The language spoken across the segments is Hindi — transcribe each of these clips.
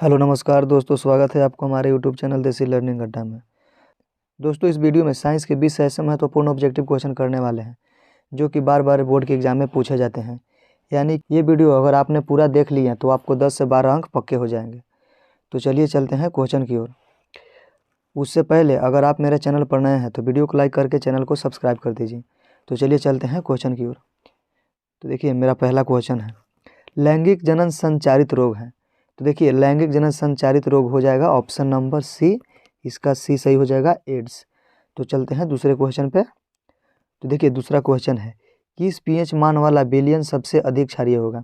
हेलो नमस्कार दोस्तों, स्वागत है आपको हमारे यूट्यूब चैनल देसी लर्निंग अड्डा में। दोस्तों, इस वीडियो में साइंस के 20 ऐसे महत्वपूर्ण ऑब्जेक्टिव क्वेश्चन करने वाले हैं जो कि बार बार बोर्ड के एग्जाम में पूछे जाते हैं। यानी ये वीडियो अगर आपने पूरा देख लिया तो आपको 10 से 12 अंक पक्के हो जाएंगे। तो चलिए चलते हैं क्वेश्चन की ओर। उससे पहले अगर आप मेरे चैनल पर नए हैं तो वीडियो को लाइक करके चैनल को सब्सक्राइब कर दीजिए। तो चलिए चलते हैं क्वेश्चन की ओर। तो देखिए, मेरा पहला क्वेश्चन है, लैंगिक जनन संचारित रोग है। तो देखिए, लैंगिक जनन संचारित रोग हो जाएगा ऑप्शन नंबर सी। इसका सी सही हो जाएगा, एड्स। तो चलते हैं दूसरे क्वेश्चन पे। तो देखिए, दूसरा क्वेश्चन है, किस पीएच मान वाला बिलियन सबसे अधिक क्षारीय होगा।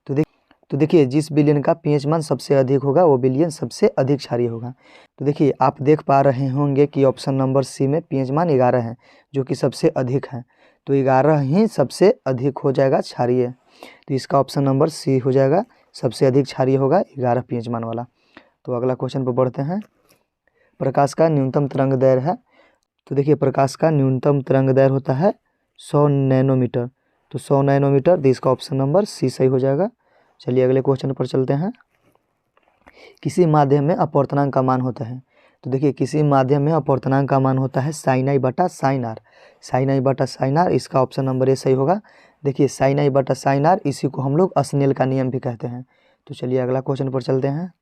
तो देखिए, जिस बिलियन का पीएच मान सबसे अधिक होगा वो बिलियन सबसे अधिक क्षारीय होगा। तो देखिए, आप देख पा रहे होंगे कि ऑप्शन नंबर सी में पीएच मान 11 है, जो कि सबसे अधिक है। तो 11 ही सबसे अधिक हो जाएगा क्षारीय। तो इसका ऑप्शन नंबर सी हो जाएगा, सबसे अधिक क्षारीय होगा 11 पीएच मान वाला। तो अगला क्वेश्चन पर बढ़ते हैं। प्रकाश का न्यूनतम तरंग दैर्घ्य है। तो देखिए, प्रकाश का न्यूनतम तरंग दैर्घ्य होता है 100 नैनोमीटर। तो 100 नैनोमीटर, तो इसका ऑप्शन नंबर सी सही हो जाएगा। चलिए अगले क्वेश्चन पर चलते हैं। किसी माध्यम में अपवर्तनांक का मान होता है। तो देखिए, किसी माध्यम में अपवर्तनांक का मान होता है साइन आई बटा साइन आर। साइन आई बटा साइन आर, इसका ऑप्शन नंबर ए सही होगा। देखिए, साइन आई बटा साइन आर, इसी को हम लोग स्नेल का नियम भी कहते हैं। तो चलिए अगला क्वेश्चन पर चलते हैं।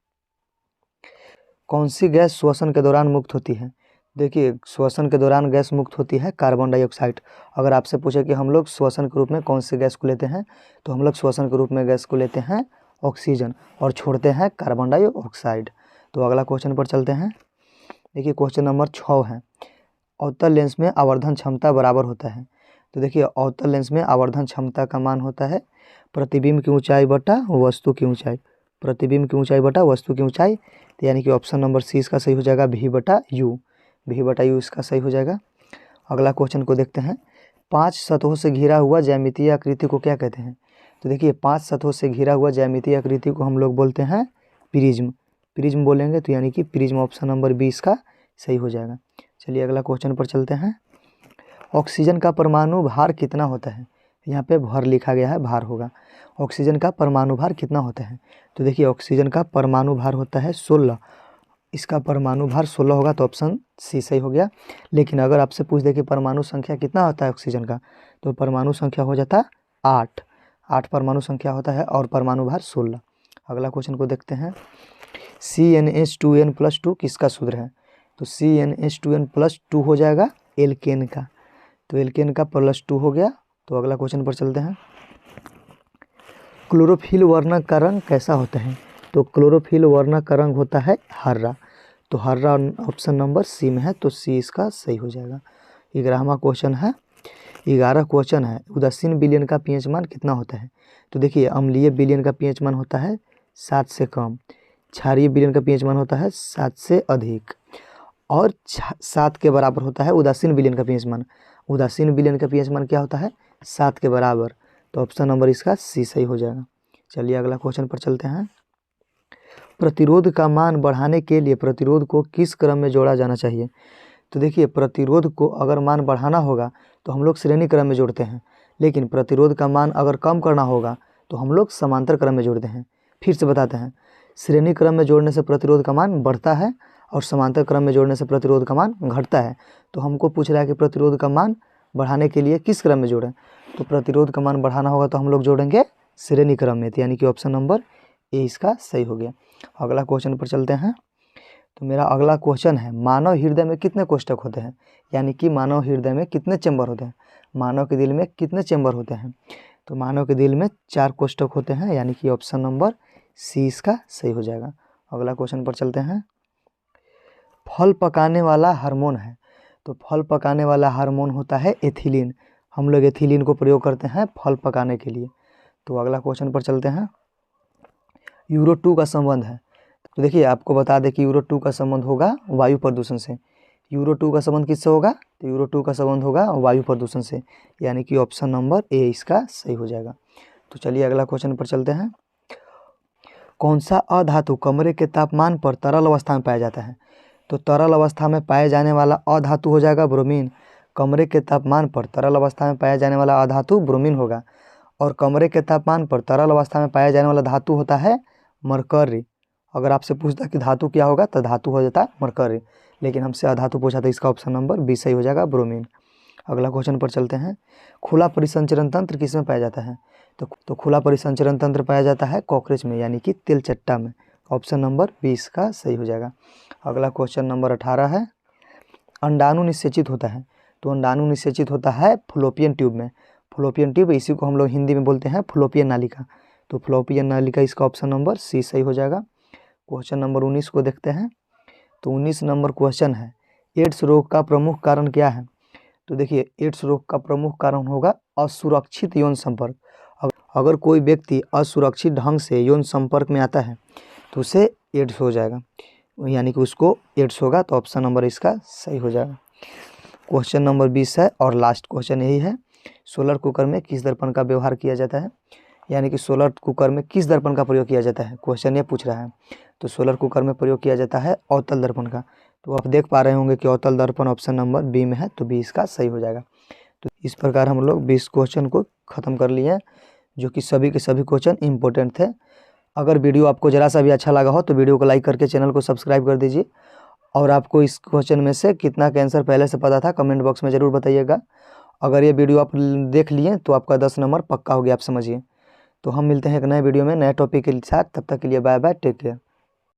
कौन सी गैस श्वसन के दौरान मुक्त होती है। देखिए, श्वसन के दौरान गैस मुक्त होती है कार्बन डाइऑक्साइड। अगर आपसे पूछे कि हम लोग श्वसन के रूप में कौन सी गैस को लेते हैं, तो हम लोग श्वसन के रूप में गैस को लेते हैं ऑक्सीजन और छोड़ते हैं कार्बन डाइऑक्साइड। तो अगला क्वेश्चन पर चलते हैं। देखिए, क्वेश्चन नंबर 6 है, अवतल लेंस में आवर्धन क्षमता बराबर होता है। तो देखिए, अवतल लेंस में आवर्धन क्षमता का मान होता है प्रतिबिंब की ऊंचाई बटा वस्तु की ऊंचाई। प्रतिबिंब की ऊंचाई बटा वस्तु की ऊंचाई, तो यानी कि ऑप्शन नंबर सी इसका सही हो जाएगा, भी बटा यू। भी बटा यू इसका सही हो जाएगा। अगला क्वेश्चन को देखते हैं। 5 सतहों से घिरा हुआ ज्यामितीय आकृति को क्या कहते हैं। तो देखिए, 5 सतहों से घिरा हुआ ज्यामितीय आकृति को हम लोग बोलते हैं प्रिज्म। प्रिज्म बोलेंगे, तो यानी कि प्रिज्म ऑप्शन नंबर बी इसका सही हो जाएगा। चलिए अगला क्वेश्चन पर चलते हैं। ऑक्सीजन का परमाणु भार कितना होता है। यहाँ पे भर लिखा गया है, भार होगा। ऑक्सीजन का परमाणु भार कितना होता है। तो देखिए, ऑक्सीजन का परमाणु भार होता है 16। इसका परमाणु भार 16 होगा, तो ऑप्शन सी सही हो गया। लेकिन अगर आपसे पूछ दे कि परमाणु संख्या कितना होता है ऑक्सीजन का, तो परमाणु संख्या हो जाता 8। 8 परमाणु संख्या होता है और परमाणु भार 16। अगला क्वेश्चन को देखते हैं। CnH2n+2 किसका सूत्र है। तो CnH2n+2 हो जाएगा एल्केन का। तो एल्केन का +2 हो गया। तो अगला क्वेश्चन पर चलते हैं। क्लोरोफिल वर्णक का रंग कैसा होता है। तो क्लोरोफिल वर्णक का रंग होता है हरा। तो हरा ऑप्शन नंबर सी में है, तो सी इसका सही हो जाएगा। 11वां क्वेश्चन है। 11 क्वेश्चन है, उदासीन विलयन का पीएच मान कितना होता है। तो देखिए, अम्लीय विलयन का पीएच मान होता है 7 से कम। क्षारीय विलयन का पीएच मान होता है 7 से अधिक। और 7 के बराबर होता है उदासीन विलयन का पीएच मान। उदासीन विलयन का पीएच मान क्या होता है, 7 के बराबर। तो ऑप्शन नंबर इसका सी सही हो जाएगा। चलिए अगला क्वेश्चन पर चलते हैं। प्रतिरोध का मान बढ़ाने के लिए प्रतिरोध को किस क्रम में जोड़ा जाना चाहिए। तो देखिए, प्रतिरोध को अगर मान बढ़ाना होगा तो हम लोग श्रेणी क्रम में जोड़ते हैं, लेकिन प्रतिरोध का मान अगर कम करना होगा तो हम लोग समांतर क्रम में जोड़ते हैं। फिर से बताते हैं, श्रेणी क्रम में जोड़ने से प्रतिरोध का मान बढ़ता है और समांतर क्रम में जोड़ने से प्रतिरोध का मान घटता है। तो हमको पूछ रहा है कि प्रतिरोध का मान बढ़ाने के लिए किस क्रम में जोड़ें। तो प्रतिरोध का मान बढ़ाना होगा तो हम लोग जोड़ेंगे श्रेणी क्रम में, यानी कि ऑप्शन नंबर ए इसका सही हो गया। अगला क्वेश्चन पर चलते हैं। तो मेरा अगला क्वेश्चन है, मानव हृदय में कितने कोष्ठक होते हैं। यानी कि मानव हृदय में कितने चैम्बर होते हैं। मानव के दिल में कितने चैम्बर होते हैं। तो मानव के दिल में 4 कोष्ठक होते हैं, यानी कि ऑप्शन नंबर सी इसका सही हो जाएगा। अगला क्वेश्चन पर चलते हैं। फल पकाने वाला हार्मोन है। तो फल पकाने वाला हार्मोन होता है एथिलीन। हम लोग एथिलीन को प्रयोग करते हैं फल पकाने के लिए। तो अगला क्वेश्चन पर चलते हैं। यूरो 2 का संबंध है। तो देखिए, आपको बता दें कि यूरो 2 का संबंध होगा वायु प्रदूषण से। यूरो 2 का संबंध किससे होगा। तो यूरो 2 का संबंध होगा वायु प्रदूषण से, यानी कि ऑप्शन नंबर ए इसका सही हो जाएगा। तो चलिए अगला क्वेश्चन पर चलते हैं। कौन सा अधातु कमरे के तापमान पर तरल अवस्था में पाया जाता है। तो तरल अवस्था में पाए जाने वाला अधातु हो जाएगा ब्रोमीन। कमरे के तापमान पर तरल अवस्था में पाया जाने वाला अधातु ब्रोमीन होगा। और कमरे के तापमान पर तरल अवस्था में पाया जाने वाला धातु होता है मरकरी। अगर आपसे पूछता कि धातु क्या होगा तो धातु हो जाता है मरकरी, लेकिन हमसे अधातु पूछा तो इसका ऑप्शन नंबर बी सही हो जाएगा, ब्रोमीन। अगला क्वेश्चन पर चलते हैं। खुला परिसंचरण तंत्र किसमें पाया जाता है? तो खुला परिसंचरण तंत्र पाया जाता है कॉकरोच में, यानी कि तिलचट्टा में। ऑप्शन नंबर 20 का सही हो जाएगा। अगला क्वेश्चन नंबर 18 है। अंडाणु निषेचित होता है, तो अंडाणु निषेचित होता है फ्लोपियन ट्यूब में। फ्लोपियन ट्यूब, इसी को हम लोग हिंदी में बोलते हैं फ्लोपियन नालिका। तो फ्लोपियन नालिका इसका ऑप्शन नंबर सी सही हो जाएगा। क्वेश्चन नंबर 19 को देखते हैं। तो 19 नंबर क्वेश्चन है, एड्स रोग का प्रमुख कारण क्या है? तो देखिए, एड्स रोग का प्रमुख कारण होगा असुरक्षित यौन संपर्क। अगर कोई व्यक्ति असुरक्षित ढंग से यौन संपर्क में आता है तो उसे एड्स हो जाएगा, यानी कि उसको एड्स होगा। तो ऑप्शन नंबर इसका सही हो जाएगा। क्वेश्चन नंबर 20 है और लास्ट क्वेश्चन यही है। सोलर कुकर में किस दर्पण का व्यवहार किया जाता है? यानी कि सोलर कुकर में किस दर्पण का प्रयोग किया जाता है, क्वेश्चन ये पूछ रहा है। तो सोलर कुकर में प्रयोग किया जाता है अवतल दर्पण का। तो आप देख पा रहे होंगे कि अवतल दर्पण ऑप्शन नंबर बी में है, तो 20 का सही हो जाएगा। तो इस प्रकार हम लोग 20 क्वेश्चन को ख़त्म कर लिए हैं, जो कि सभी के सभी क्वेश्चन इंपॉर्टेंट थे। अगर वीडियो आपको ज़रा सा भी अच्छा लगा हो तो वीडियो को लाइक करके चैनल को सब्सक्राइब कर दीजिए। और आपको इस क्वेश्चन में से कितना का आंसर पहले से पता था कमेंट बॉक्स में ज़रूर बताइएगा। अगर ये वीडियो आप देख लिए तो आपका 10 नंबर पक्का हो गया, आप समझिए। तो हम मिलते हैं एक नए वीडियो में नए टॉपिक के साथ, तब तक के लिए बाय बाय, टेक केयर।